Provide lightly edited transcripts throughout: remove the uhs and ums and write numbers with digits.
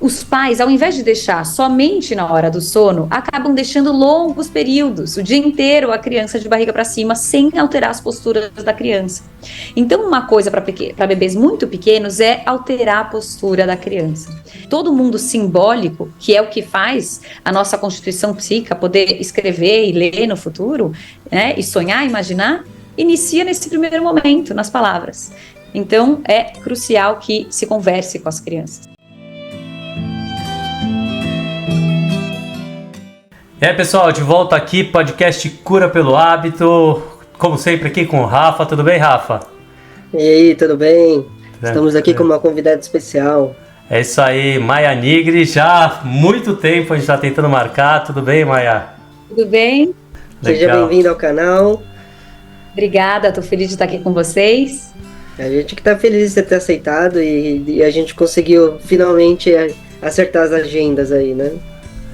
os pais, ao invés de deixar somente na hora do sono, acabam deixando longos períodos, o dia inteiro, a criança de barriga para cima, sem alterar as posturas da criança. Então, uma coisa para bebês muito pequenos é alterar a postura da criança. Todo mundo simbólico, que é o que faz a nossa constituição psíquica poder escrever e ler no futuro, né, e sonhar, imaginar, inicia nesse primeiro momento, nas palavras. Então, é crucial que se converse com as crianças. Pessoal, de volta aqui, podcast Cura pelo Hábito, como sempre aqui com o Rafa. Tudo bem, Rafa? E aí, tudo bem? Estamos aqui com uma convidada especial. É isso aí, Maia Nigri, já há muito tempo a gente está tentando marcar. Tudo bem, Maia? Tudo bem? Legal. Seja bem-vindo ao canal. Obrigada, estou feliz de estar aqui com vocês. A gente que está feliz de você ter aceitado e a gente conseguiu finalmente acertar as agendas aí, né?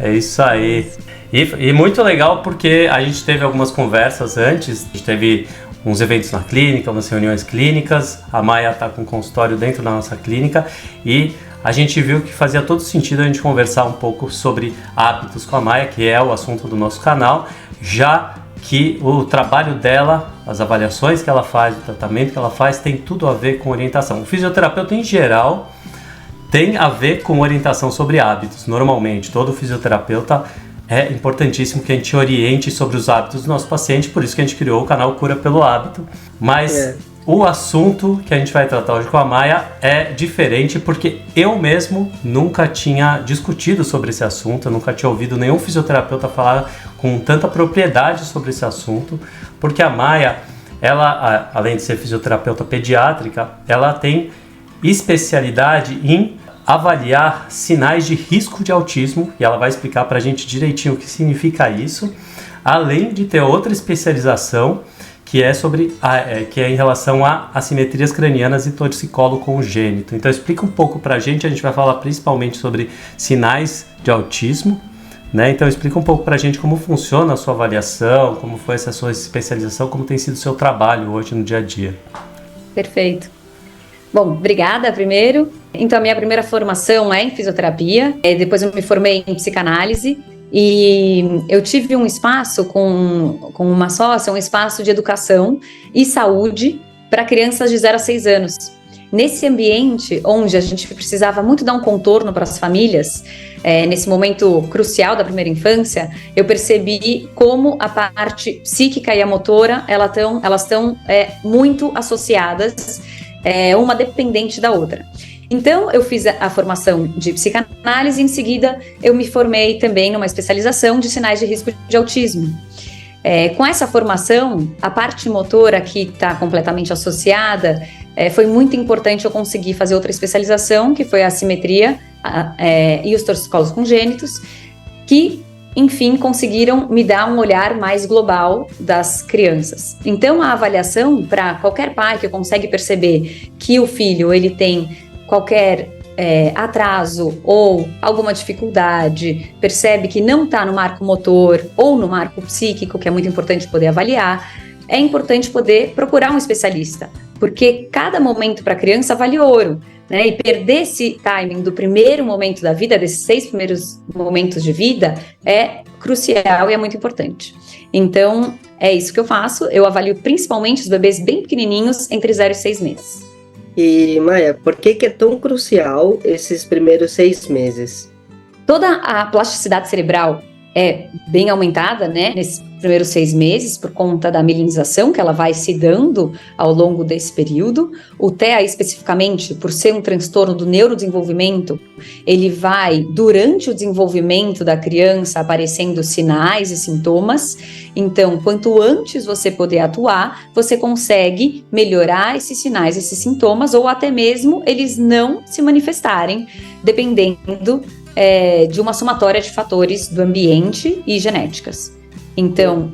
É isso aí. E muito legal porque a gente teve algumas conversas antes, a gente teve uns eventos na clínica, umas reuniões clínicas, a Maia está com um consultório dentro da nossa clínica e a gente viu que fazia todo sentido a gente conversar um pouco sobre hábitos com a Maia, que é o assunto do nosso canal, já que o trabalho dela, as avaliações que ela faz, o tratamento que ela faz, tem tudo a ver com orientação. O fisioterapeuta em geral tem a ver com orientação sobre hábitos. Normalmente, todo fisioterapeuta é importantíssimo que a gente oriente sobre os hábitos do nosso paciente, por isso que a gente criou o canal Cura pelo Hábito. Mas o assunto que a gente vai tratar hoje com a Maia é diferente, porque eu mesmo nunca tinha discutido sobre esse assunto, eu nunca tinha ouvido nenhum fisioterapeuta falar com tanta propriedade sobre esse assunto, porque a Maia, ela, além de ser fisioterapeuta pediátrica, ela tem especialidade em avaliar sinais de risco de autismo, e ela vai explicar pra gente direitinho o que significa isso, além de ter outra especialização que é que é em relação a assimetrias cranianas e torcicolo congênito. Então explica um pouco pra gente, a gente vai falar principalmente sobre sinais de autismo, né? Então explica um pouco pra gente como funciona a sua avaliação, como foi essa sua especialização, como tem sido o seu trabalho hoje no dia a dia. Perfeito. Bom, obrigada primeiro. Então, a minha primeira formação é em fisioterapia, depois eu me formei em psicanálise e eu tive um espaço com uma sócia, um espaço de educação e saúde para crianças de 0 a 6 anos. Nesse ambiente onde a gente precisava muito dar um contorno para as famílias, nesse momento crucial da primeira infância, eu percebi como a parte psíquica e a motora, elas estão muito associadas, uma dependente da outra. Então, eu fiz a formação de psicanálise e, em seguida, eu me formei também numa especialização de sinais de risco de autismo. Com essa formação, a parte motora que está completamente associada, foi muito importante eu conseguir fazer outra especialização, que foi a assimetria e os torcicolos congênitos, que, enfim, conseguiram me dar um olhar mais global das crianças. Então, a avaliação para qualquer pai que consegue perceber que o filho ele tem qualquer atraso ou alguma dificuldade, percebe que não está no marco motor ou no marco psíquico, que é muito importante poder avaliar, é importante poder procurar um especialista, porque cada momento para a criança vale ouro, né? E perder esse timing do primeiro momento da vida, desses 6 primeiros momentos de vida, é crucial e é muito importante. Então, é isso que eu faço. Eu avalio principalmente os bebês bem pequenininhos, entre 0 e 6 meses. E, Maia, por que é tão crucial esses primeiros 6 meses? Toda a plasticidade cerebral é bem aumentada, né, nesses primeiros 6 meses, por conta da mielinização que ela vai se dando ao longo desse período. O TEA, especificamente, por ser um transtorno do neurodesenvolvimento, ele vai, durante o desenvolvimento da criança, aparecendo sinais e sintomas. Então, quanto antes você poder atuar, você consegue melhorar esses sinais, esses sintomas, ou até mesmo eles não se manifestarem, dependendo de uma somatória de fatores do ambiente e genéticas. Então,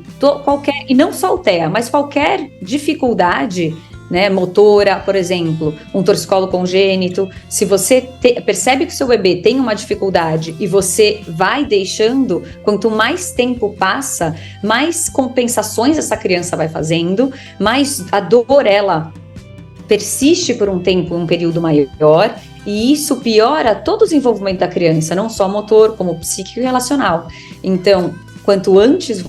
e não só o TEA, mas qualquer dificuldade, né, motora, por exemplo, um torcicolo congênito, se você percebe que o seu bebê tem uma dificuldade e você vai deixando, quanto mais tempo passa, mais compensações essa criança vai fazendo, mais a dor ela persiste por um tempo, um período maior, E isso piora todo o desenvolvimento da criança, não só motor, como psíquico e relacional. Então, quanto antes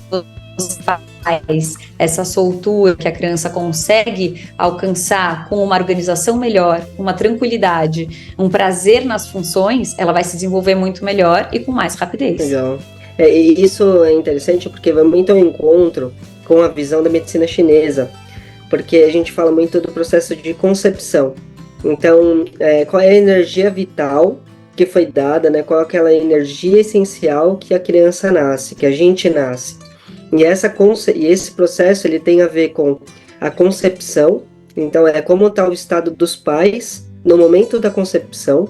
você faz essa soltura que a criança consegue alcançar com uma organização melhor, uma tranquilidade, um prazer nas funções, ela vai se desenvolver muito melhor e com mais rapidez. Legal. E isso é interessante porque vai muito ao encontro com a visão da medicina chinesa, porque a gente fala muito do processo de concepção. Então, qual é a energia vital que foi dada, né? Qual é aquela energia essencial que a criança nasce, que a gente nasce. E esse processo ele tem a ver com a concepção, então é como está o estado dos pais no momento da concepção,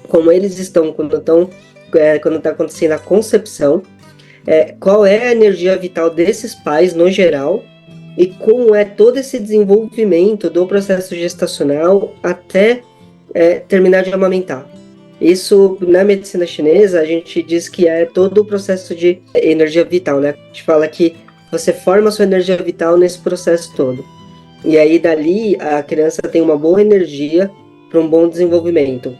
como eles estão quando está acontecendo a concepção, qual é a energia vital desses pais no geral, e como é todo esse desenvolvimento do processo gestacional até terminar de amamentar. Isso, na medicina chinesa, a gente diz que é todo o processo de energia vital, né? A gente fala que você forma a sua energia vital nesse processo todo. E aí, dali, a criança tem uma boa energia para um bom desenvolvimento.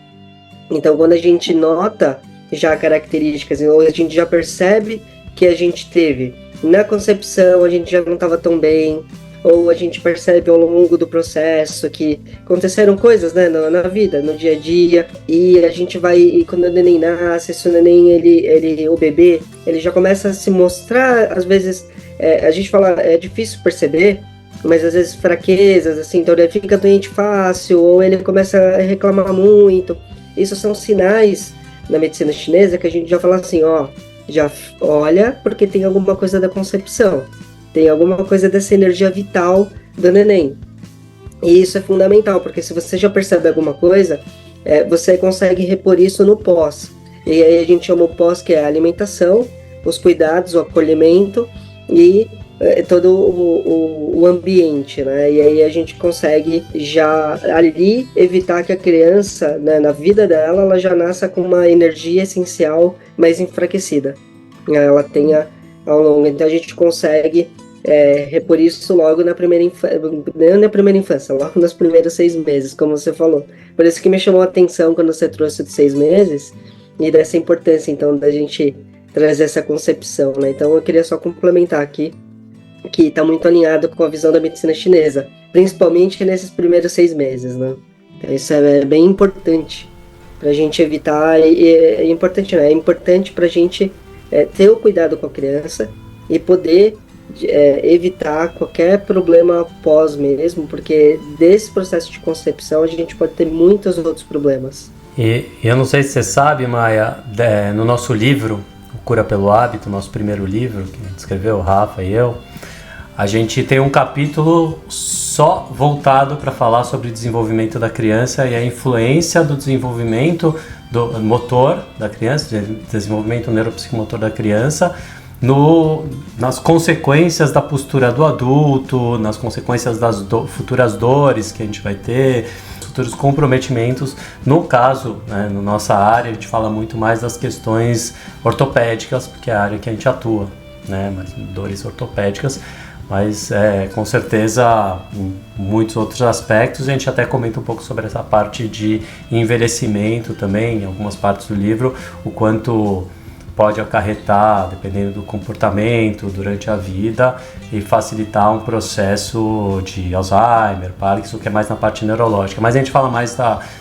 Então, quando a gente nota já características, ou a gente já percebe que a gente teve na concepção, a gente já não estava tão bem, ou a gente percebe ao longo do processo que aconteceram coisas, né, na vida, no dia a dia, e a gente vai, e quando o neném nasce, se o neném, o bebê, ele já começa a se mostrar, às vezes, a gente fala, é difícil perceber, mas às vezes fraquezas, assim, então ele fica doente fácil, ou ele começa a reclamar muito. Isso são sinais na medicina chinesa que a gente já fala assim, já olha, porque tem alguma coisa da concepção, tem alguma coisa dessa energia vital do neném. E isso é fundamental, porque se você já percebe alguma coisa, você consegue repor isso no pós. E aí a gente chama o pós, que é a alimentação, os cuidados, o acolhimento e todo o ambiente, né? E aí a gente consegue já ali evitar que a criança, né, na vida dela, ela já nasça com uma energia essencial mais enfraquecida. Ela tenha ao longo. Então a gente consegue repor isso logo na primeira infância, logo nos primeiros 6 meses, como você falou. Por isso que me chamou a atenção quando você trouxe de 6 meses e dessa importância, então, da gente trazer essa concepção, né? Então eu queria só complementar aqui que está muito alinhado com a visão da medicina chinesa, principalmente nesses primeiros 6 meses, né? Então, isso é bem importante para a gente evitar, é importante, né? É importante para a gente ter o cuidado com a criança e poder evitar qualquer problema pós mesmo, porque desse processo de concepção a gente pode ter muitos outros problemas. E eu não sei se você sabe, Maia, no nosso livro, O Cura pelo Hábito, nosso primeiro livro, que a gente escreveu, o Rafa e eu, a gente tem um capítulo só voltado para falar sobre o desenvolvimento da criança e a influência do desenvolvimento do motor da criança, desenvolvimento neuropsicomotor da criança, nas consequências da postura do adulto, nas consequências das futuras dores que a gente vai ter, futuros comprometimentos. No caso, né, na nossa área, a gente fala muito mais das questões ortopédicas, porque é a área que a gente atua, né, mas dores ortopédicas, mas com certeza muitos outros aspectos. A gente até comenta um pouco sobre essa parte de envelhecimento também, em algumas partes do livro, o quanto pode acarretar, dependendo do comportamento durante a vida, e facilitar um processo de Alzheimer, Parkinson, que é mais na parte neurológica. Mas a gente fala mais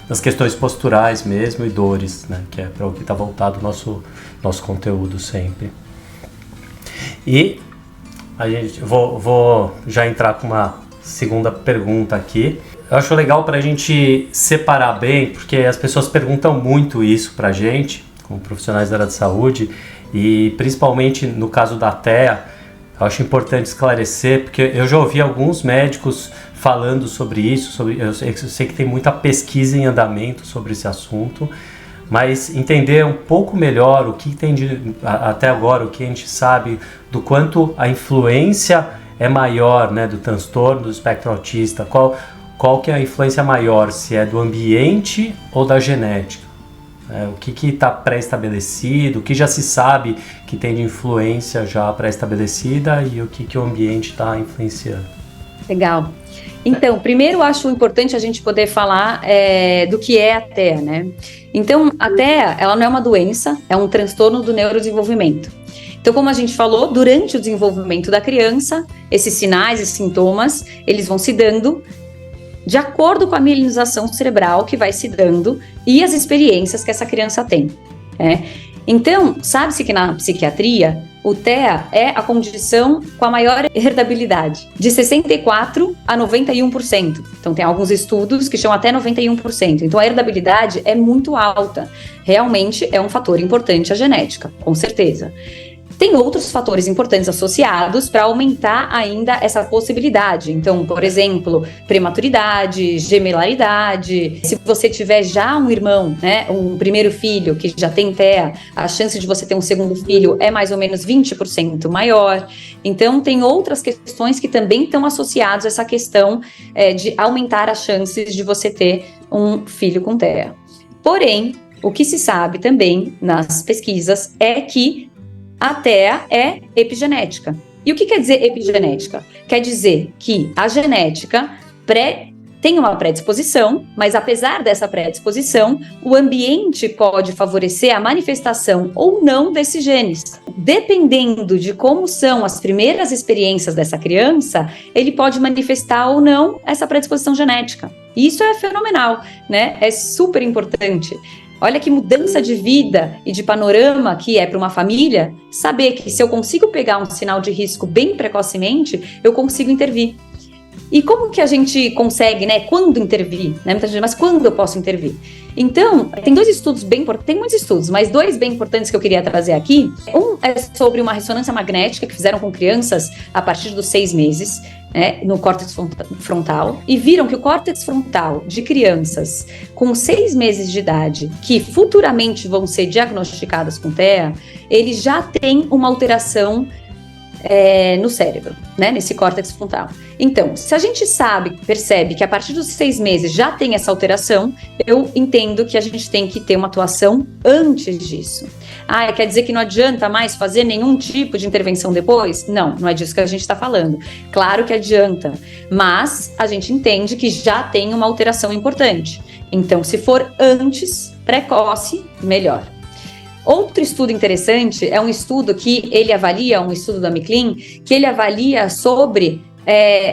das questões posturais mesmo e dores, né, que é para o que está voltado o nosso conteúdo sempre. E a gente vou já entrar com uma segunda pergunta aqui. Eu acho legal para a gente separar bem, porque as pessoas perguntam muito isso para a gente, como profissionais da área de saúde, e principalmente no caso da TEA, eu acho importante esclarecer, porque eu já ouvi alguns médicos falando sobre isso, eu sei que tem muita pesquisa em andamento sobre esse assunto, mas entender um pouco melhor o que tem até agora, o que a gente sabe do quanto a influência é maior, né, do transtorno do espectro autista, qual que é a influência maior, se é do ambiente ou da genética. O que está pré-estabelecido, o que já se sabe que tem de influência já pré-estabelecida e o que o ambiente está influenciando. Legal. Então, primeiro eu acho importante a gente poder falar do que é a TEA, né? Então, a TEA, ela não é uma doença, é um transtorno do neurodesenvolvimento. Então, como a gente falou, durante o desenvolvimento da criança, esses sinais e sintomas, eles vão se dando de acordo com a mielinização cerebral que vai se dando e as experiências que essa criança tem, né? Então, sabe-se que na psiquiatria, o TEA é a condição com a maior heredabilidade, de 64% a 91%. Então, tem alguns estudos que chamam até 91%. Então, a heredabilidade é muito alta. Realmente é um fator importante a genética, com certeza. Tem outros fatores importantes associados para aumentar ainda essa possibilidade. Então, por exemplo, prematuridade, gemelaridade. Se você tiver já um irmão, né, um primeiro filho que já tem TEA, a chance de você ter um segundo filho é mais ou menos 20% maior. Então, tem outras questões que também estão associadas a essa questão de aumentar as chances de você ter um filho com TEA. Porém, o que se sabe também nas pesquisas é que a TEA é epigenética. E o que quer dizer epigenética? Quer dizer que a genética tem uma predisposição, mas apesar dessa predisposição, o ambiente pode favorecer a manifestação ou não desses genes. Dependendo de como são as primeiras experiências dessa criança, ele pode manifestar ou não essa predisposição genética. E isso é fenomenal, né? É super importante. Olha que mudança de vida e de panorama que é para uma família, saber que se eu consigo pegar um sinal de risco bem precocemente, eu consigo intervir. E como que a gente consegue, né? Quando intervir? Né? Muita gente, mas quando eu posso intervir? Então, tem dois estudos bem importantes, tem muitos estudos, mas dois bem importantes que eu queria trazer aqui. Um é sobre uma ressonância magnética que fizeram com crianças a partir dos 6 meses, né, no córtex frontal, e viram que o córtex frontal de crianças com 6 meses de idade, que futuramente vão ser diagnosticadas com TEA, ele já tem uma alteração no cérebro, né, nesse córtex frontal. Então, se a gente percebe que a partir dos 6 meses já tem essa alteração, eu entendo que a gente tem que ter uma atuação antes disso. Quer dizer que não adianta mais fazer nenhum tipo de intervenção depois? Não, não é disso que a gente está falando. Claro que adianta, mas a gente entende que já tem uma alteração importante. Então, se for antes, precoce, melhor. Outro estudo interessante é um estudo que ele avalia, um estudo da McLean, que ele avalia sobre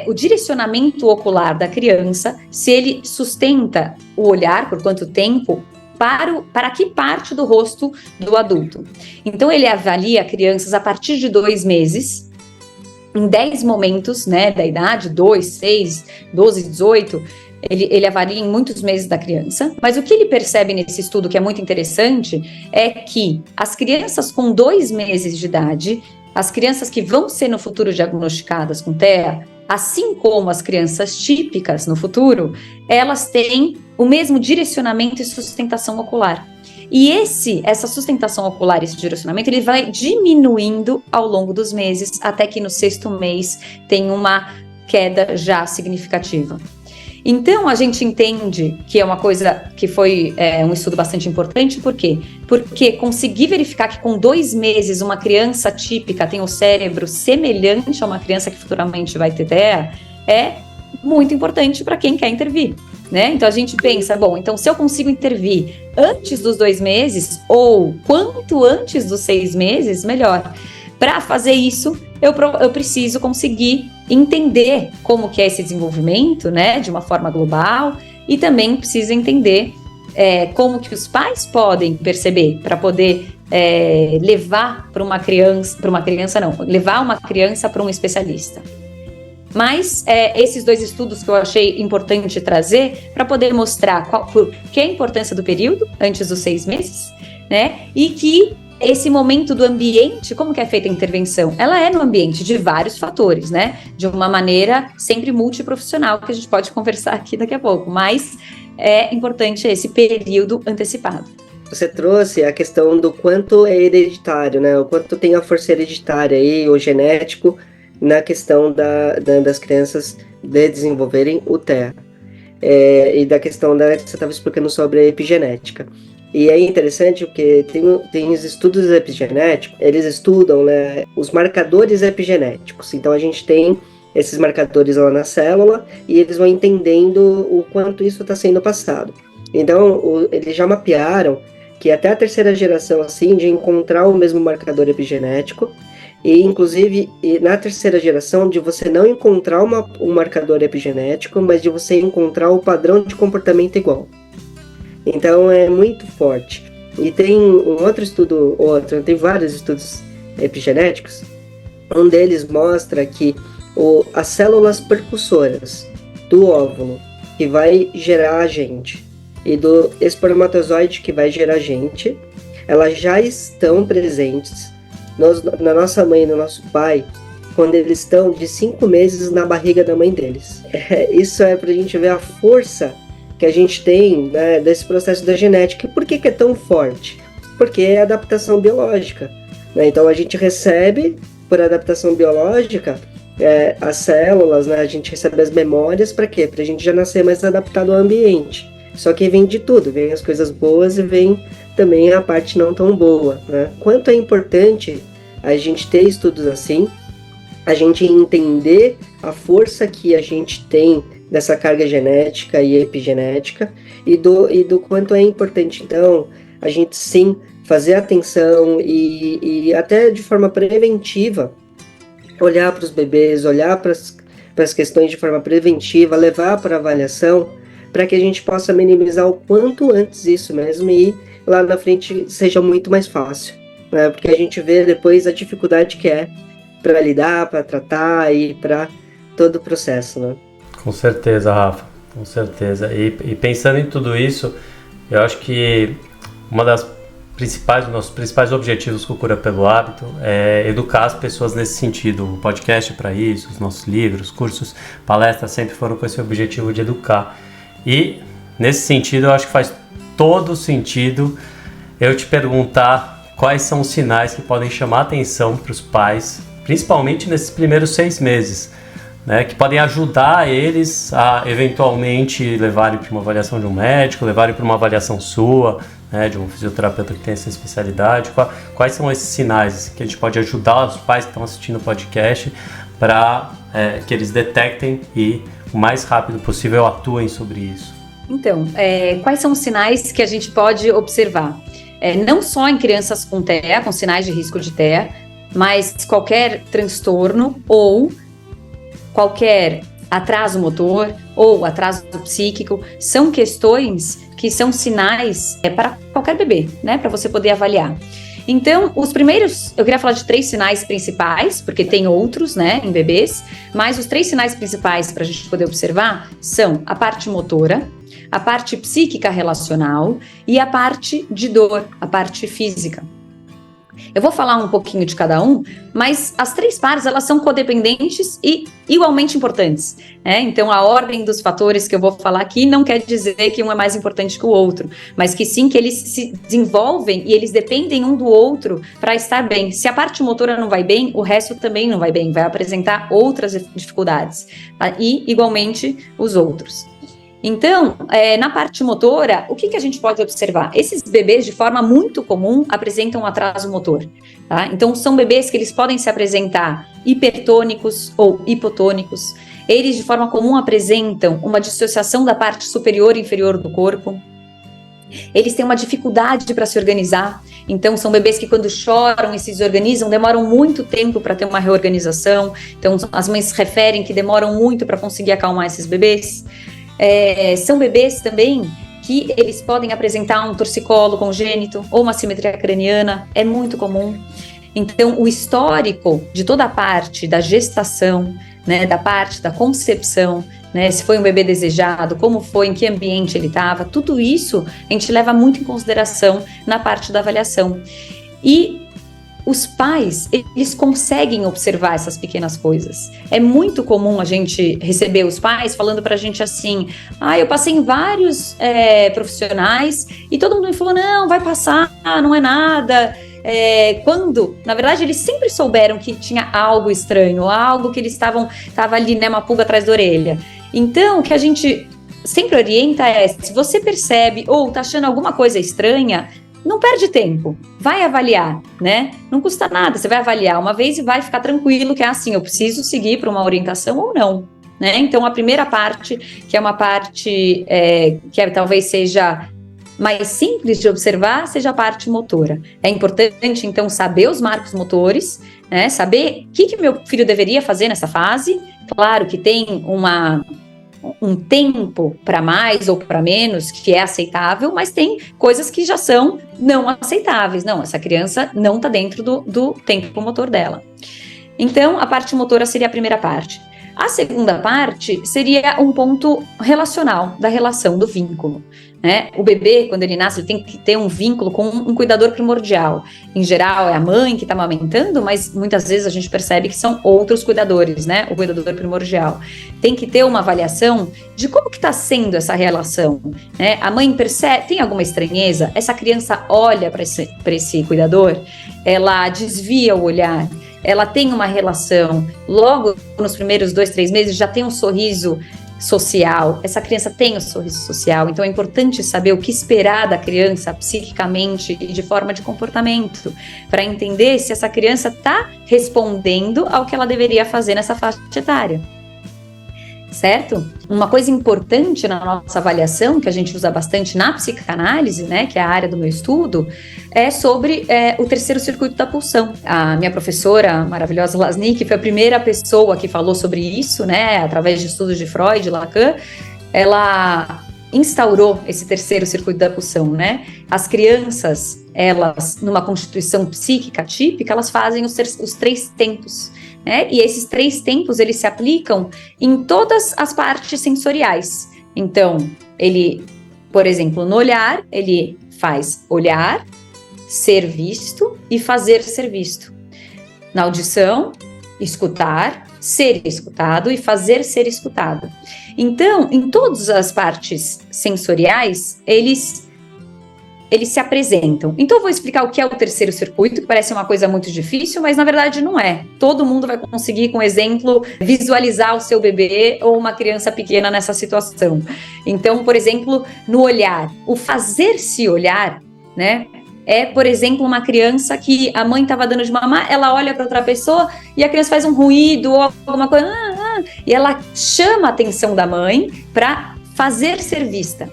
o direcionamento ocular da criança, se ele sustenta o olhar por quanto tempo para que parte do rosto do adulto. Então, ele avalia crianças a partir de 2 meses, em 10 momentos, né, da idade, 2, 6, 12, 18, ele avalia em muitos meses da criança, mas o que ele percebe nesse estudo, que é muito interessante, é que as crianças com 2 meses de idade, as crianças que vão ser no futuro diagnosticadas com TEA, assim como as crianças típicas no futuro, elas têm o mesmo direcionamento e sustentação ocular. E essa sustentação ocular, esse direcionamento, ele vai diminuindo ao longo dos meses, até que no 6º mês tem uma queda já significativa. Então, a gente entende que é uma coisa que foi um estudo bastante importante, por quê? Porque conseguir verificar que com 2 meses uma criança típica tem o cérebro semelhante a uma criança que futuramente vai ter TEA é muito importante para quem quer intervir, né? Então, a gente pensa, bom, então se eu consigo intervir antes dos 2 meses ou quanto antes dos 6 meses, melhor. Para fazer isso, eu preciso conseguir entender como que é esse desenvolvimento, né, de uma forma global, e também preciso entender como que os pais podem perceber para poder levar levar uma criança para um especialista. Mas esses 2 estudos que eu achei importante trazer para poder mostrar que é a importância do período antes dos 6 meses, né, e que esse momento do ambiente, como que é feita a intervenção? Ela é no ambiente de vários fatores, né? De uma maneira sempre multiprofissional, que a gente pode conversar aqui daqui a pouco, mas é importante esse período antecipado. Você trouxe a questão do quanto é hereditário, né? O quanto tem a força hereditária aí, ou genético, na questão das crianças de desenvolverem o TEA. E da questão que você estava explicando sobre a epigenética. E é interessante porque tem os estudos epigenéticos, eles estudam, né, os marcadores epigenéticos. Então, a gente tem esses marcadores lá na célula e eles vão entendendo o quanto isso está sendo passado. Então, eles já mapearam que até a terceira geração, assim, de encontrar o mesmo marcador epigenético, e inclusive na terceira geração de você não encontrar um marcador epigenético, mas de você encontrar o padrão de comportamento igual. Então é muito forte. E tem um outro estudo, tem vários estudos epigenéticos, um deles mostra que as células percussoras do óvulo que vai gerar a gente e do espermatozoide que vai gerar a gente, elas já estão presentes na nossa mãe e no nosso pai quando eles estão de 5 meses na barriga da mãe deles. Isso é pra gente ver a força que a gente tem, né, desse processo da genética. E por que é tão forte? Porque é adaptação biológica, né? Então a gente recebe, por adaptação biológica, as células, né? A gente recebe as memórias para quê? Para a gente já nascer mais adaptado ao ambiente. Só que vem de tudo, vem as coisas boas e vem também a parte não tão boa, né? Quanto é importante a gente ter estudos assim, a gente entender a força que a gente tem dessa carga genética e epigenética e do quanto é importante, então, a gente sim fazer atenção e até de forma preventiva olhar para os bebês, olhar para as questões de forma preventiva, levar para avaliação, para que a gente possa minimizar o quanto antes isso mesmo e lá na frente seja muito mais fácil, né? Porque a gente vê depois a dificuldade que é para lidar, para tratar e para todo o processo, né? Com certeza, Rafa, com certeza. E pensando em tudo isso, eu acho que dos nossos principais objetivos com o Cura pelo Hábito é educar as pessoas nesse sentido. O podcast é para isso, os nossos livros, cursos, palestras sempre foram com esse objetivo de educar. E nesse sentido, eu acho que faz todo sentido eu te perguntar quais são os sinais que podem chamar a atenção para os pais, principalmente nesses primeiros 6 meses, né, que podem ajudar eles a eventualmente levarem para uma avaliação de um médico, levarem para uma avaliação sua, né, de um fisioterapeuta que tem essa especialidade. Quais são esses sinais que a gente pode ajudar os pais que estão assistindo o podcast para que eles detectem e o mais rápido possível atuem sobre isso? Então, quais são os sinais que a gente pode observar? Não só em crianças com TEA, com sinais de risco de TEA, mas qualquer transtorno ou qualquer atraso motor ou atraso psíquico são questões que são sinais para qualquer bebê, né? Para você poder avaliar. Então, os primeiros, eu queria falar de 3 sinais principais, porque tem outros, né, em bebês, mas os 3 sinais principais para a gente poder observar são a parte motora, a parte psíquica relacional e a parte de dor, a parte física. Eu vou falar um pouquinho de cada um, mas as 3 partes, elas são codependentes e igualmente importantes, né? Então, a ordem dos fatores que eu vou falar aqui não quer dizer que um é mais importante que o outro, mas que sim, que eles se desenvolvem e eles dependem um do outro para estar bem. Se a parte motora não vai bem, o resto também não vai bem, vai apresentar outras dificuldades, tá? E, igualmente, os outros. Então, na parte motora, o que a gente pode observar? Esses bebês, de forma muito comum, apresentam um atraso motor, tá? Então, são bebês que eles podem se apresentar hipertônicos ou hipotônicos. Eles, de forma comum, apresentam uma dissociação da parte superior e inferior do corpo. Eles têm uma dificuldade para se organizar. Então, são bebês que, quando choram e se desorganizam, demoram muito tempo para ter uma reorganização. Então, as mães referem que demoram muito para conseguir acalmar esses bebês. São bebês também que eles podem apresentar um torcicolo congênito ou uma assimetria craniana, é muito comum. Então, o histórico de toda a parte da gestação, né, da parte da concepção, né, se foi um bebê desejado, como foi, em que ambiente ele estava, tudo isso a gente leva muito em consideração na parte da avaliação. E os pais, eles conseguem observar essas pequenas coisas. É muito comum a gente receber os pais falando pra gente assim: eu passei em vários profissionais e todo mundo me falou, não, vai passar, não é nada. Quando, na verdade, eles sempre souberam que tinha algo estranho, algo que eles tava ali, né, uma pulga atrás da orelha. Então, o que a gente sempre orienta se você percebe ou tá achando alguma coisa estranha, não perde tempo, vai avaliar, né? Não custa nada, você vai avaliar uma vez e vai ficar tranquilo que é assim, eu preciso seguir para uma orientação ou não, né? Então, a primeira parte, que é uma parte que talvez seja mais simples de observar, seja a parte motora. É importante, então, saber os marcos motores, né? Saber o que meu filho deveria fazer nessa fase. Claro que tem um tempo para mais ou para menos que é aceitável, mas tem coisas que já são não aceitáveis. Não, essa criança não está dentro do tempo motor dela. Então, a parte motora seria a primeira parte. A segunda parte seria um ponto relacional, da relação, do vínculo, né? O bebê, quando ele nasce, ele tem que ter um vínculo com um cuidador primordial. Em geral, é a mãe que está amamentando, mas muitas vezes a gente percebe que são outros cuidadores, né? O cuidador primordial. Tem que ter uma avaliação de como que está sendo essa relação, né? A mãe percebe, tem alguma estranheza? Essa criança olha para esse cuidador, ela desvia o olhar, ela tem uma relação, logo nos primeiros 2, 3 meses já tem um sorriso social, essa criança tem um sorriso social, então é importante saber o que esperar da criança psiquicamente e de forma de comportamento, para entender se essa criança está respondendo ao que ela deveria fazer nessa faixa etária. Certo? Uma coisa importante na nossa avaliação, que a gente usa bastante na psicanálise, né, que é a área do meu estudo, é sobre o terceiro circuito da pulsão. A minha professora maravilhosa Lasnik foi a primeira pessoa que falou sobre isso, né, através de estudos de Freud, Lacan. Ela instaurou esse terceiro circuito da pulsão, né? As crianças, elas, numa constituição psíquica típica, elas fazem os 3 tempos, né? E esses 3 tempos, eles se aplicam em todas as partes sensoriais. Então, ele, por exemplo, no olhar, ele faz olhar, ser visto e fazer ser visto. Na audição, escutar, ser escutado e fazer ser escutado. Então, em todas as partes sensoriais, eles se apresentam. Então, eu vou explicar o que é o terceiro circuito, que parece uma coisa muito difícil, mas na verdade não é. Todo mundo vai conseguir, com exemplo, visualizar o seu bebê ou uma criança pequena nessa situação. Então, por exemplo, no olhar, o fazer-se olhar, né? É, por exemplo, uma criança que a mãe estava dando de mamar, ela olha para outra pessoa e a criança faz um ruído ou alguma coisa, e ela chama a atenção da mãe para fazer ser vista.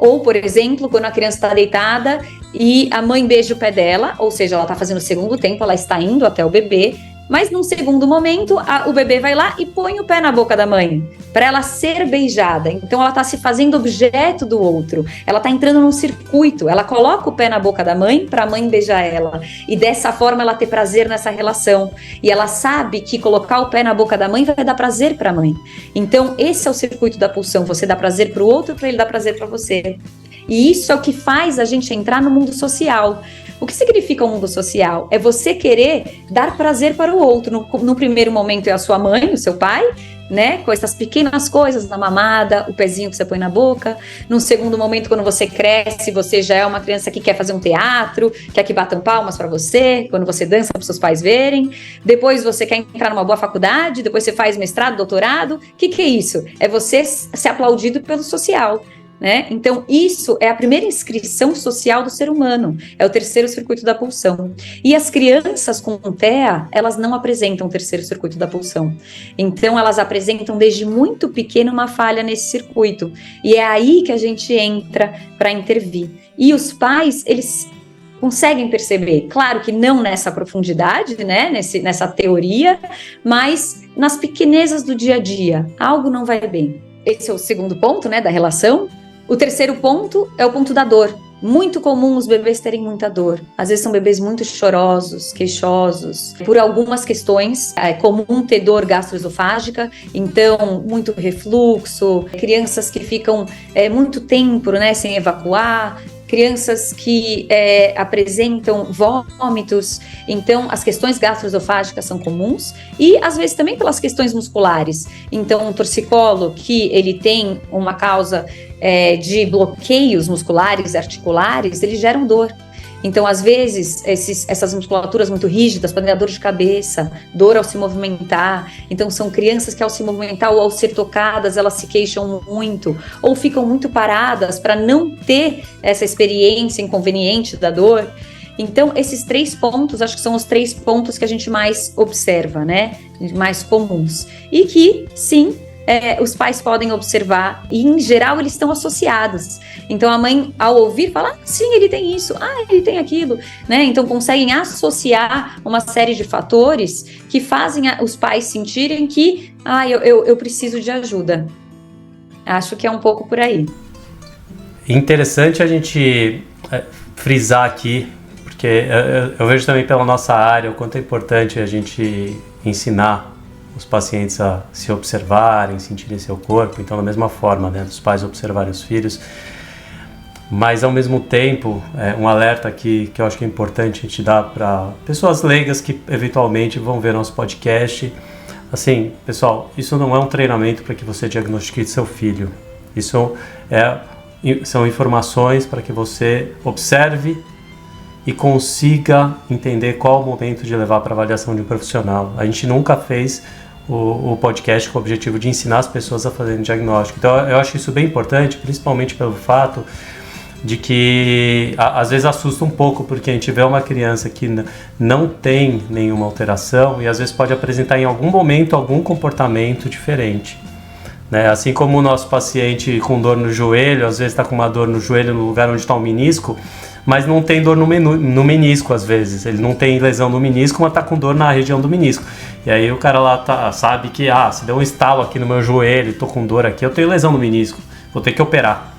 Ou, por exemplo, quando a criança está deitada e a mãe beija o pé dela, ou seja, ela está fazendo o segundo tempo, ela está indo até o bebê, mas num segundo momento, o bebê vai lá e põe o pé na boca da mãe, para ela ser beijada. Então, ela está se fazendo objeto do outro, ela está entrando num circuito, ela coloca o pé na boca da mãe para a mãe beijar ela, e dessa forma ela ter prazer nessa relação, e ela sabe que colocar o pé na boca da mãe vai dar prazer para a mãe. Então, esse é o circuito da pulsão, você dá prazer para o outro, para ele dar prazer para você. E isso é o que faz a gente entrar no mundo social. O que significa o mundo social? É você querer dar prazer para o outro. No primeiro momento é a sua mãe, o seu pai, né? Com essas pequenas coisas da mamada, o pezinho que você põe na boca. No segundo momento, quando você cresce, você já é uma criança que quer fazer um teatro, quer que batam palmas para você, quando você dança para os seus pais verem. Depois você quer entrar numa boa faculdade, depois você faz mestrado, doutorado. O que é isso? É você ser aplaudido pelo social. Né? Então, isso é a primeira inscrição social do ser humano, é o terceiro circuito da pulsão. E as crianças com TEA, elas não apresentam o terceiro circuito da pulsão. Então, elas apresentam desde muito pequeno uma falha nesse circuito. E é aí que a gente entra para intervir. E os pais, eles conseguem perceber, claro que não nessa profundidade, né, nessa teoria, mas nas pequenezas do dia a dia, algo não vai bem. Esse é o segundo ponto, né, da relação. O terceiro ponto é o ponto da dor. Muito comum os bebês terem muita dor. Às vezes são bebês muito chorosos, queixosos. Por algumas questões, é comum ter dor gastroesofágica, então muito refluxo. Crianças que ficam muito tempo, né, sem evacuar. Crianças que apresentam vômitos, então as questões gastroesofágicas são comuns e às vezes também pelas questões musculares. Então um torcicolo que ele tem uma causa de bloqueios musculares e articulares, eles geram dor. Então, às vezes, essas musculaturas muito rígidas podem dar dor de cabeça, dor ao se movimentar. Então, são crianças que ao se movimentar ou ao ser tocadas, elas se queixam muito ou ficam muito paradas para não ter essa experiência inconveniente da dor. Então, esses 3 pontos, acho que são os 3 pontos que a gente mais observa, né? Mais comuns. E que, sim, os pais podem observar e, em geral, eles estão associados. Então, a mãe, ao ouvir, fala, sim, ele tem isso, ele tem aquilo, né? Então, conseguem associar uma série de fatores que fazem os pais sentirem que, eu preciso de ajuda. Acho que é um pouco por aí. Interessante a gente frisar aqui, porque eu vejo também pela nossa área o quanto é importante a gente ensinar os pacientes a se observarem, sentirem seu corpo. Então, da mesma forma, né, dos pais observarem os filhos. Mas, ao mesmo tempo, um alerta aqui que eu acho que é importante a gente dar para pessoas leigas que eventualmente vão ver nosso podcast. Assim, pessoal, isso não é um treinamento para que você diagnostique seu filho. Isso são informações para que você observe e consiga entender qual o momento de levar para a avaliação de um profissional. A gente nunca fez o podcast com o objetivo de ensinar as pessoas a fazerem diagnóstico. Então, eu acho isso bem importante, principalmente pelo fato de que às vezes assusta um pouco, porque a gente vê uma criança que não tem nenhuma alteração e às vezes pode apresentar em algum momento algum comportamento diferente. Né? Assim como o nosso paciente com dor no joelho, às vezes está com uma dor no joelho no lugar onde está o menisco, mas não tem dor no menisco às vezes. Ele não tem lesão no menisco, mas está com dor na região do menisco. E aí o cara lá sabe que, se deu um estalo aqui no meu joelho, estou com dor aqui, eu tenho lesão no menisco, vou ter que operar.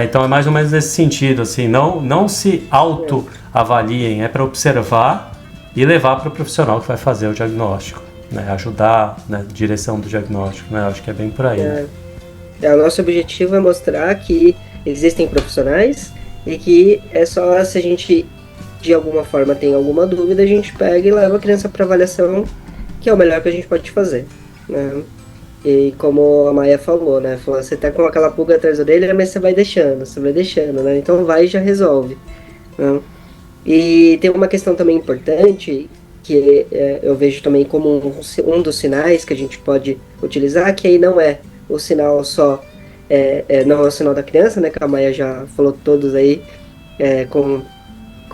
Então é mais ou menos nesse sentido, assim, não se autoavaliem, é para observar e levar para o profissional que vai fazer o diagnóstico, né? Ajudar na direção do diagnóstico, né? Acho que é bem por aí. O nosso objetivo é mostrar que existem profissionais e que é só se a gente de alguma forma tem alguma dúvida, a gente pega e leva a criança para avaliação, que é o melhor que a gente pode fazer, né? E como a Maia falou, né? Você tá com aquela pulga atrás da orelha, mas você vai deixando, né? Então vai e já resolve, né? E tem uma questão também importante, que eu vejo também como um dos sinais que a gente pode utilizar, que aí não é o sinal só, não é o sinal da criança, né? Que a Maia já falou todos aí com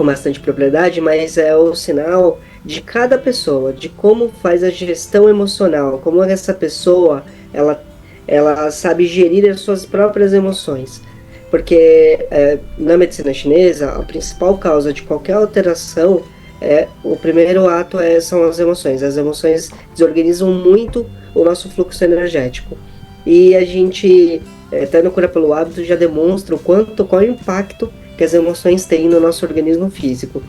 bastante propriedade, mas é o sinal de cada pessoa, de como faz a gestão emocional, como essa pessoa ela sabe gerir as suas próprias emoções. Porque na medicina chinesa, a principal causa de qualquer alteração, o primeiro ato são as emoções. As emoções desorganizam muito o nosso fluxo energético. E a gente, até no Cura pelo Hábito, já demonstra qual o impacto que as emoções têm no nosso organismo físico.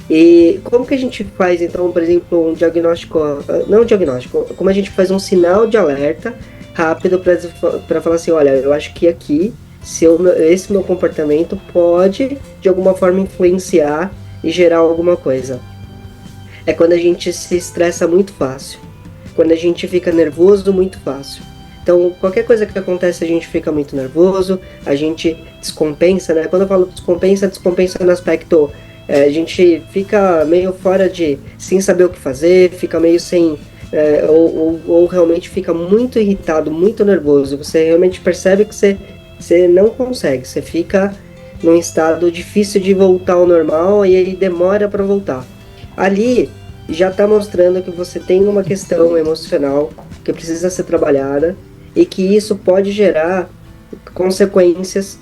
E como que a gente faz, então, por exemplo, um diagnóstico, não um diagnóstico, como a gente faz um sinal de alerta rápido para falar assim, olha, eu acho que aqui, esse meu comportamento pode, de alguma forma, influenciar e gerar alguma coisa. É quando a gente se estressa muito fácil, quando a gente fica nervoso muito fácil. Então, qualquer coisa que acontece, a gente fica muito nervoso, a gente descompensa, né? Quando eu falo descompensa no aspecto... a gente fica meio fora sem saber o que fazer, fica meio sem... ou realmente fica muito irritado, muito nervoso. Você realmente percebe que você não consegue, você fica num estado difícil de voltar ao normal e aí demora para voltar. Ali já está mostrando que você tem uma questão emocional que precisa ser trabalhada e que isso pode gerar consequências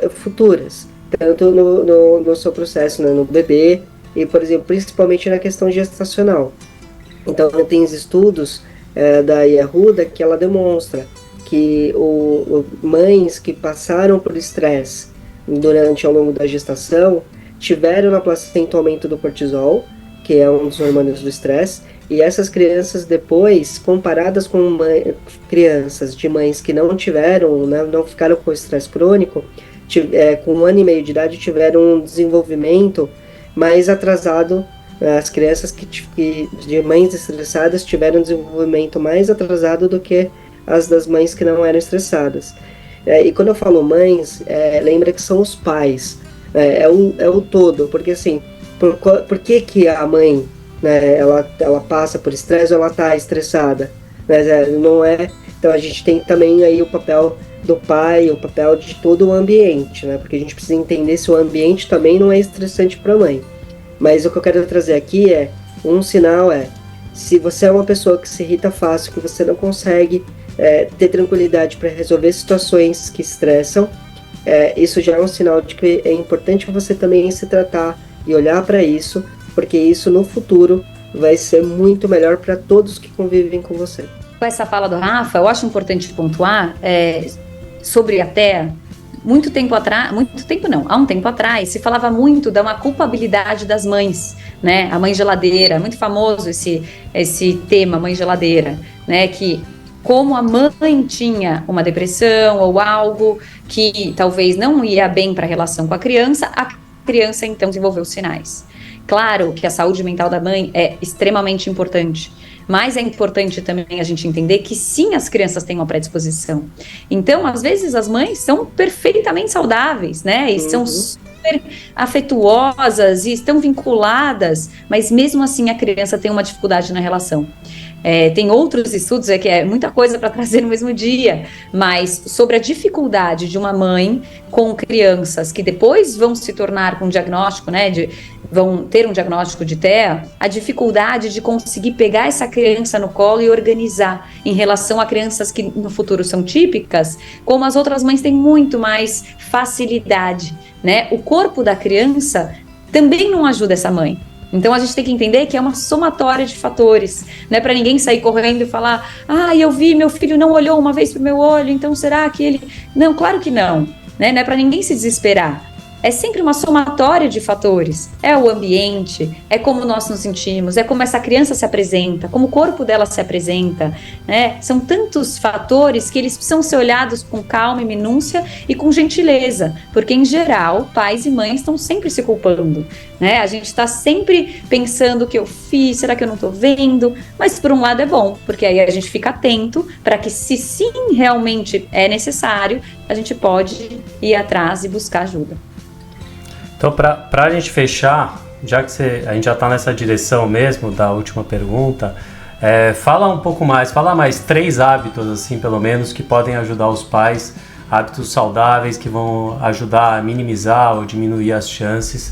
futuras, tanto no seu processo, né, no bebê e, por exemplo, principalmente na questão gestacional. Então, tem estudos da Yehuda que ela demonstra que mães que passaram por estresse ao longo da gestação tiveram na placenta aumento do cortisol, que é um dos hormônios do estresse, e essas crianças depois, comparadas com crianças de mães que não tiveram, né, não ficaram com estresse crônico, com 1 ano e meio de idade tiveram um desenvolvimento mais atrasado. As crianças de mães estressadas tiveram um desenvolvimento mais atrasado do que as das mães que não eram estressadas. E quando eu falo mães, lembra que são os pais. é o todo, porque assim, por que que a mãe, né, ela passa por estresse ou ela está estressada? Né, não é, então a gente tem também aí o papel do pai, o papel de todo o ambiente, né, porque a gente precisa entender se o ambiente também não é estressante para a mãe. Mas o que eu quero trazer aqui um sinal se você é uma pessoa que se irrita fácil, que você não consegue ter tranquilidade para resolver situações que estressam, isso já é um sinal de que é importante você também se tratar e olhar para isso, porque isso no futuro vai ser muito melhor para todos que convivem com você. Com essa fala do Rafa, eu acho importante pontuar sobre a TEA. Muito tempo não, há um tempo atrás, se falava muito de uma culpabilidade das mães, né? A mãe geladeira, muito famoso esse tema, mãe geladeira, né? Que como a mãe tinha uma depressão ou algo que talvez não ia bem para a relação com a criança então desenvolveu sinais. Claro que a saúde mental da mãe é extremamente importante, mas é importante também a gente entender que sim, as crianças têm uma predisposição. Então, às vezes, as mães são perfeitamente saudáveis, né? E são super afetuosas e estão vinculadas, mas mesmo assim a criança tem uma dificuldade na relação. Tem outros estudos, que é muita coisa para trazer no mesmo dia, mas sobre a dificuldade de uma mãe com crianças que depois vão se tornar com diagnóstico, né, vão ter um diagnóstico de TEA, a dificuldade de conseguir pegar essa criança no colo e organizar em relação a crianças que no futuro são típicas, como as outras mães têm muito mais facilidade, né? O corpo da criança também não ajuda essa mãe. Então a gente tem que entender que é uma somatória de fatores, não é para ninguém sair correndo e falar, eu vi, meu filho não olhou uma vez pro meu olho, então será que ele... Não, claro que não, né? Não é para ninguém se desesperar. É sempre uma somatória de fatores. É o ambiente, é como nós nos sentimos, é como essa criança se apresenta, como o corpo dela se apresenta, né? São tantos fatores que eles precisam ser olhados com calma e minúcia e com gentileza, porque em geral, pais e mães estão sempre se culpando, né? A gente está sempre pensando o que eu fiz, será que eu não estou vendo? Mas por um lado é bom, porque aí a gente fica atento para que se sim realmente é necessário, a gente pode ir atrás e buscar ajuda. Então, para a gente fechar, já que a gente já está nessa direção mesmo da última pergunta, fala um pouco mais, fala mais 3 hábitos, assim, pelo menos, que podem ajudar os pais, hábitos saudáveis que vão ajudar a minimizar ou diminuir as chances,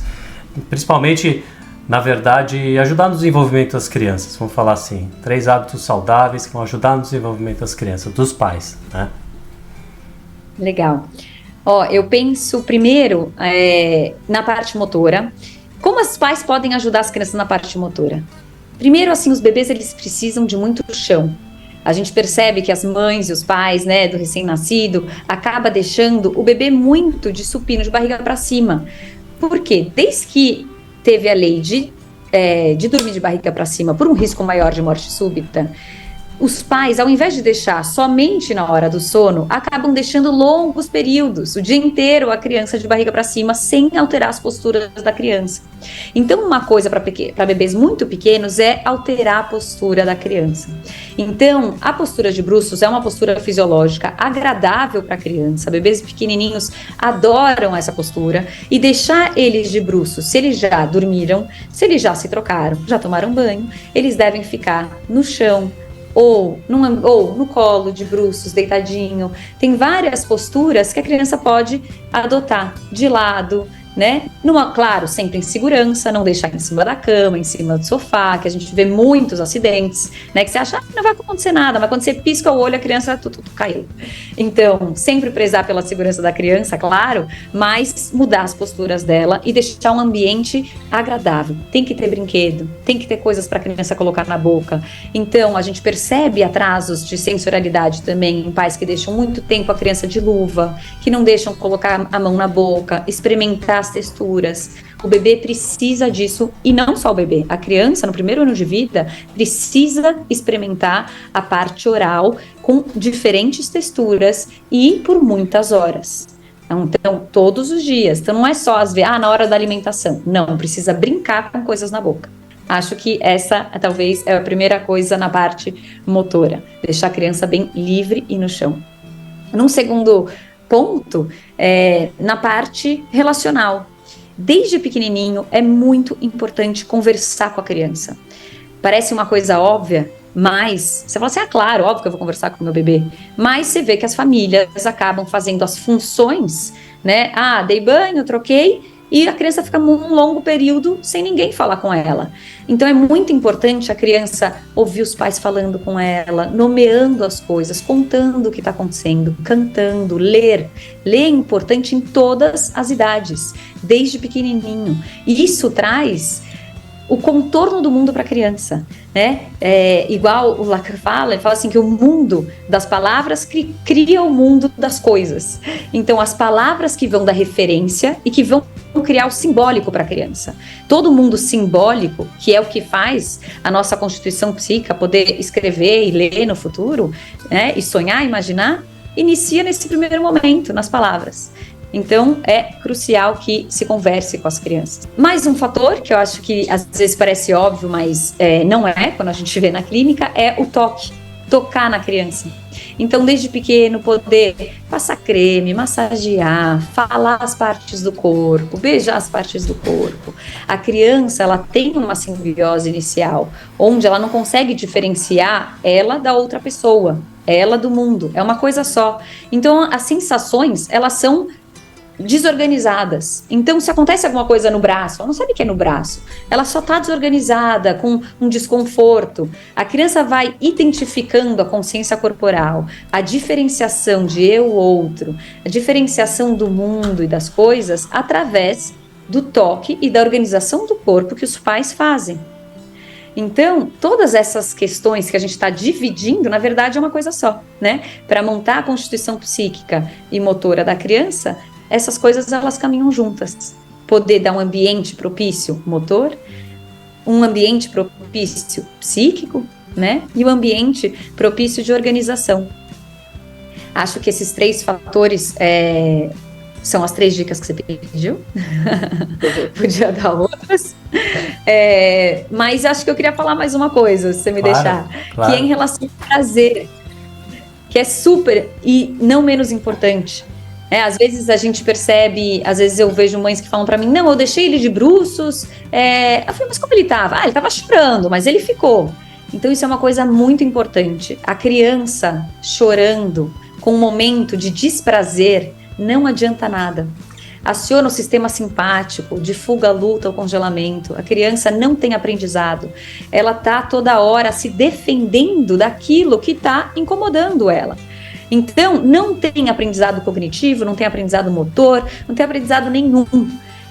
principalmente, na verdade, ajudar no desenvolvimento das crianças, vamos falar assim, 3 hábitos saudáveis que vão ajudar no desenvolvimento das crianças, dos pais, né? Legal. Eu penso primeiro na parte motora. Como os pais podem ajudar as crianças na parte motora? Primeiro, assim, os bebês, eles precisam de muito chão. A gente percebe que as mães e os pais, né, do recém-nascido, acaba deixando o bebê muito de supino, de barriga para cima. Por quê? Desde que teve a lei de dormir de barriga para cima por um risco maior de morte súbita, os pais, ao invés de deixar somente na hora do sono, acabam deixando longos períodos, o dia inteiro, a criança de barriga para cima, sem alterar as posturas da criança. Então, uma coisa para bebês muito pequenos é alterar a postura da criança. Então, a postura de bruços é uma postura fisiológica agradável para a criança. Bebês pequenininhos adoram essa postura, e deixar eles de bruços, se eles já dormiram, se eles já se trocaram, já tomaram banho, eles devem ficar no chão, ou no colo, de bruços, deitadinho. Tem várias posturas que a criança pode adotar, de lado, né? Claro, sempre em segurança, não deixar em cima da cama, em cima do sofá, que a gente vê muitos acidentes, né? Que você acha, não vai acontecer nada, mas quando você pisca o olho, a criança caiu. Então, sempre prezar pela segurança da criança, claro, mas mudar as posturas dela e deixar um ambiente agradável. Tem que ter brinquedo, tem que ter coisas para a criança colocar na boca. Então, a gente percebe atrasos de sensorialidade também em pais que deixam muito tempo a criança de luva, que não deixam colocar a mão na boca, experimentar as texturas. O bebê precisa disso, e não só o bebê, a criança no primeiro ano de vida precisa experimentar a parte oral com diferentes texturas e por muitas horas. Então, todos os dias. Então, não é só na hora da alimentação. Não, precisa brincar com coisas na boca. Acho que essa, talvez, é a primeira coisa na parte motora. Deixar a criança bem livre e no chão. Num segundo ponto, na parte relacional. Desde pequenininho é muito importante conversar com a criança. Parece uma coisa óbvia, mas você fala assim, claro, óbvio que eu vou conversar com o meu bebê. Mas você vê que as famílias acabam fazendo as funções, né? Dei banho, troquei, e a criança fica um longo período sem ninguém falar com ela. Então é muito importante a criança ouvir os pais falando com ela, nomeando as coisas, contando o que está acontecendo, cantando, ler. Ler é importante em todas as idades, desde pequenininho. E isso traz o contorno do mundo para a criança, né? Igual o Lacan fala, ele fala assim que o mundo das palavras cria o mundo das coisas. Então, as palavras que vão da referência e que vão criar o simbólico para a criança. Todo mundo simbólico, que é o que faz a nossa constituição psíquica poder escrever e ler no futuro, né? E sonhar, imaginar, inicia nesse primeiro momento, nas palavras. Então, é crucial que se converse com as crianças. Mais um fator, que eu acho que às vezes parece óbvio, mas não é, quando a gente vê na clínica, é o toque. Tocar na criança. Então, desde pequeno, poder passar creme, massagear, falar as partes do corpo, beijar as partes do corpo. A criança, ela tem uma simbiose inicial, onde ela não consegue diferenciar ela da outra pessoa, ela do mundo. É uma coisa só. Então, as sensações, elas são desorganizadas. Então, se acontece alguma coisa no braço, ela não sabe o que é no braço, ela só está desorganizada, com um desconforto. A criança vai identificando a consciência corporal, a diferenciação de eu, outro, a diferenciação do mundo e das coisas através do toque e da organização do corpo que os pais fazem. Então, todas essas questões que a gente está dividindo, na verdade, é uma coisa só, né? Para montar a constituição psíquica e motora da criança, essas coisas, elas caminham juntas. Poder dar um ambiente propício motor, um ambiente propício psíquico, né? E um ambiente propício de organização. Acho que esses 3 fatores são as 3 dicas que você pediu. Podia dar outras. Mas acho que eu queria falar mais uma coisa, se você me deixar. Claro. Que é em relação ao prazer, que é super e não menos importante. Às vezes a gente percebe, às vezes eu vejo mães que falam pra mim, não, eu deixei ele de bruços, eu falei, mas como ele tava? Ele tava chorando, mas ele ficou. Então isso é uma coisa muito importante. A criança chorando com um momento de desprazer não adianta nada. Aciona o sistema simpático, de fuga, luta ou congelamento. A criança não tem aprendizado. Ela tá toda hora se defendendo daquilo que tá incomodando ela. Então, não tem aprendizado cognitivo, não tem aprendizado motor, não tem aprendizado nenhum.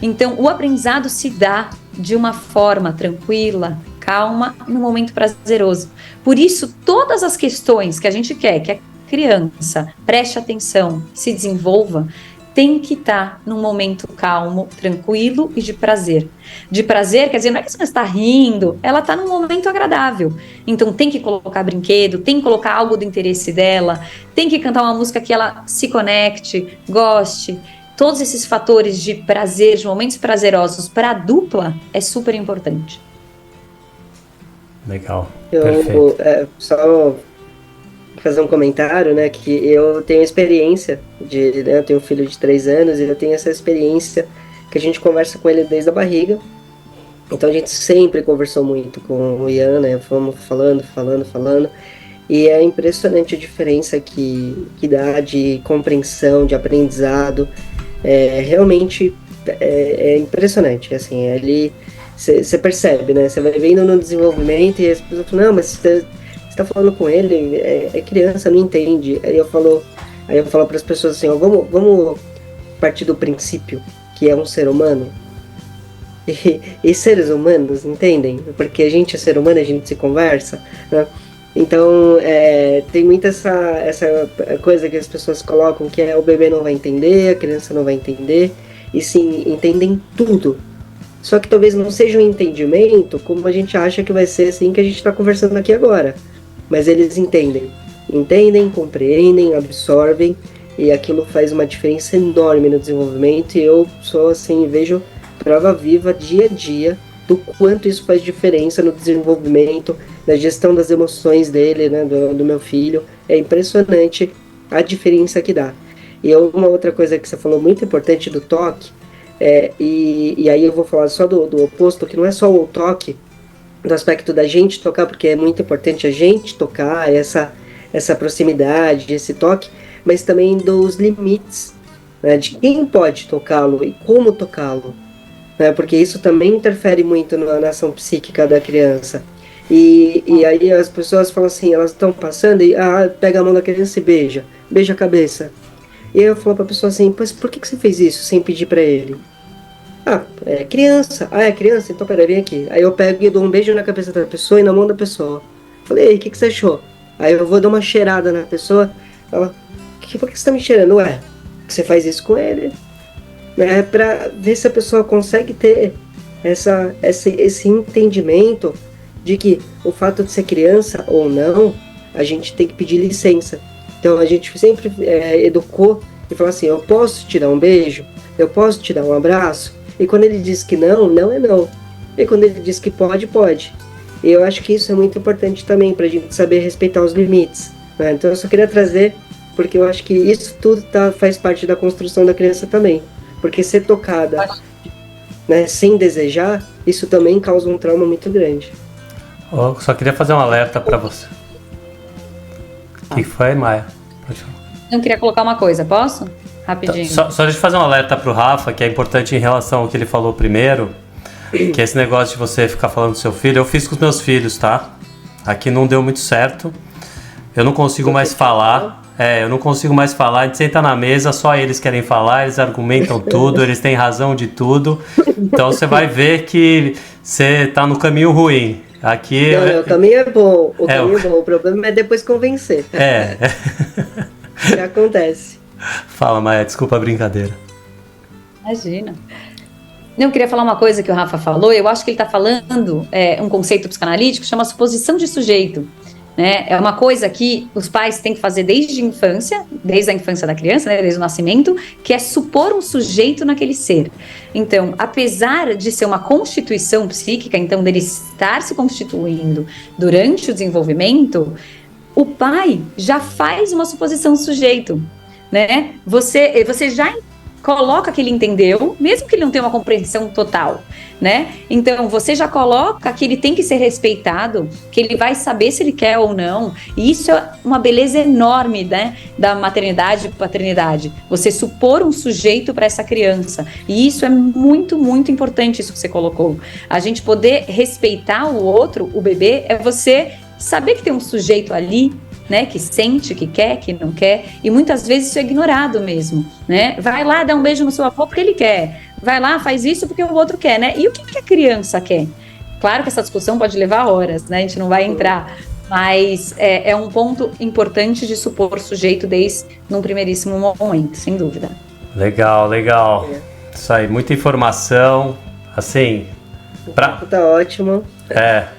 Então, o aprendizado se dá de uma forma tranquila, calma, no momento prazeroso. Por isso, todas as questões que a gente quer que a criança preste atenção, se desenvolva, tem que estar num momento calmo, tranquilo e de prazer. De prazer, quer dizer, não é que você está rindo, ela está num momento agradável. Então tem que colocar brinquedo, tem que colocar algo do interesse dela, tem que cantar uma música que ela se conecte, goste. Todos esses fatores de prazer, de momentos prazerosos para a dupla é super importante. Legal, perfeito. Só fazer um comentário, né, que eu tenho experiência eu tenho um filho de 3 anos e eu tenho essa experiência que a gente conversa com ele desde a barriga. Então a gente sempre conversou muito com o Ian, né, fomos falando, e é impressionante a diferença que dá de compreensão, de aprendizado. Realmente é impressionante, assim, você percebe, né, você vai vendo no desenvolvimento e as pessoas falam, não, mas você tá falando com ele, é criança, não entende. Aí eu falo para as pessoas assim, ó, vamos partir do princípio que é um ser humano. E seres humanos entendem, porque a gente é ser humano, a gente se conversa, né? Então tem muita essa coisa que as pessoas colocam, que o bebê não vai entender, a criança não vai entender, e sim, entendem tudo. Só que talvez não seja um entendimento como a gente acha que vai ser assim que a gente está conversando aqui agora. Mas eles entendem, compreendem, absorvem, e aquilo faz uma diferença enorme no desenvolvimento. E eu sou assim, vejo prova viva dia a dia do quanto isso faz diferença no desenvolvimento, na gestão das emoções dele, né, do meu filho. É impressionante a diferença que dá. E uma outra coisa que você falou muito importante do toque, E aí eu vou falar só do oposto, que não é só o toque, do aspecto da gente tocar, porque é muito importante a gente tocar, essa proximidade, esse toque, mas também dos limites, né, de quem pode tocá-lo e como tocá-lo, né, porque isso também interfere muito na ação psíquica da criança. E aí as pessoas falam assim, elas estão passando e pega a mão da criança e beija a cabeça. E eu falo pra pessoa assim, mas por que você fez isso sem pedir pra ele? É criança. É criança? Então peraí, vem aqui. Aí eu pego e dou um beijo na cabeça da pessoa e na mão da pessoa. Falei, ei, o que você achou? Aí eu vou dar uma cheirada na pessoa. Ela, por que você tá me cheirando? Você faz isso com ele. É pra ver se a pessoa consegue ter esse entendimento de que o fato de ser criança ou não, a gente tem que pedir licença. Então a gente sempre educou e falou assim, eu posso te dar um beijo? Eu posso te dar um abraço? E quando ele diz que não, não é não. E quando ele diz que pode, pode. E eu acho que isso é muito importante também, pra gente saber respeitar os limites, né? Então eu só queria trazer, porque eu acho que isso tudo faz parte da construção da criança também. Porque ser tocada, né, sem desejar, isso também causa um trauma muito grande. Eu só queria fazer um alerta pra você. O que foi, Maia? Pode falar. Eu queria colocar uma coisa, posso? Rapidinho. Só deixa eu fazer um alerta pro Rafa, que é importante em relação ao que ele falou primeiro, que é esse negócio de você ficar falando do seu filho. Eu fiz com os meus filhos, tá? Aqui não deu muito certo. Eu não consigo mais falar. Eu não consigo mais falar. A gente senta na mesa, só eles querem falar, eles argumentam tudo, eles têm razão de tudo. Então você vai ver que você tá no caminho ruim. Aqui... Não, o caminho é bom. O caminho é bom. O problema é depois convencer. Que acontece. Fala, Maia, desculpa a brincadeira. Imagina. Eu queria falar uma coisa que o Rafa falou. Eu acho que ele está falando um conceito psicanalítico que chama suposição de sujeito. Né? É uma coisa que os pais têm que fazer desde a infância da criança, né? Desde o nascimento, que é supor um sujeito naquele ser. Então, apesar de ser uma constituição psíquica, então dele estar se constituindo durante o desenvolvimento, o pai já faz uma suposição de sujeito, né? Você já coloca que ele entendeu, mesmo que ele não tenha uma compreensão total, né? Então, você já coloca que ele tem que ser respeitado, que ele vai saber se ele quer ou não. E isso é uma beleza enorme, né? Da maternidade e paternidade. Você supor um sujeito para essa criança. E isso é muito, muito importante, isso que você colocou. A gente poder respeitar o outro, o bebê, é você saber que tem um sujeito ali, né, que sente, que quer, que não quer, e muitas vezes isso é ignorado mesmo, né? Vai lá dar um beijo no seu avô porque ele quer, vai lá, faz isso porque o outro quer, né? E o que a criança quer? Claro que essa discussão pode levar horas, né? A gente não vai entrar, mas é um ponto importante de supor sujeito desde num primeiríssimo momento, sem dúvida. Legal. Isso aí, muita informação, assim... Tá ótimo.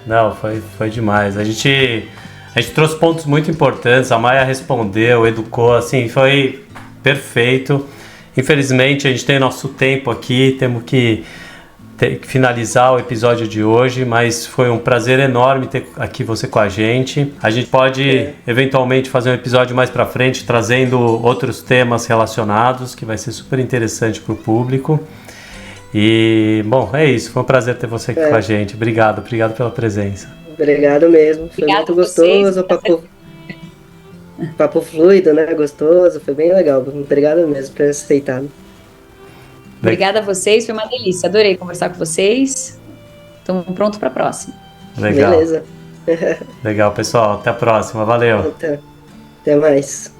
Não, foi demais. A gente trouxe pontos muito importantes, a Maia respondeu, educou, assim, foi perfeito. Infelizmente, a gente tem nosso tempo aqui, temos que finalizar o episódio de hoje, mas foi um prazer enorme ter aqui você com a gente. A gente pode, eventualmente, fazer um episódio mais pra frente, trazendo outros temas relacionados, que vai ser super interessante pro público. E, bom, é isso, foi um prazer ter você aqui com a gente. Obrigado pela presença. Obrigado mesmo, foi muito gostoso, papo fluido, né, gostoso, foi bem legal, obrigado mesmo por ter aceitado. Obrigada a vocês, foi uma delícia, adorei conversar com vocês, estamos prontos para a próxima. Legal. Beleza. Legal, pessoal, até a próxima, valeu. Até mais.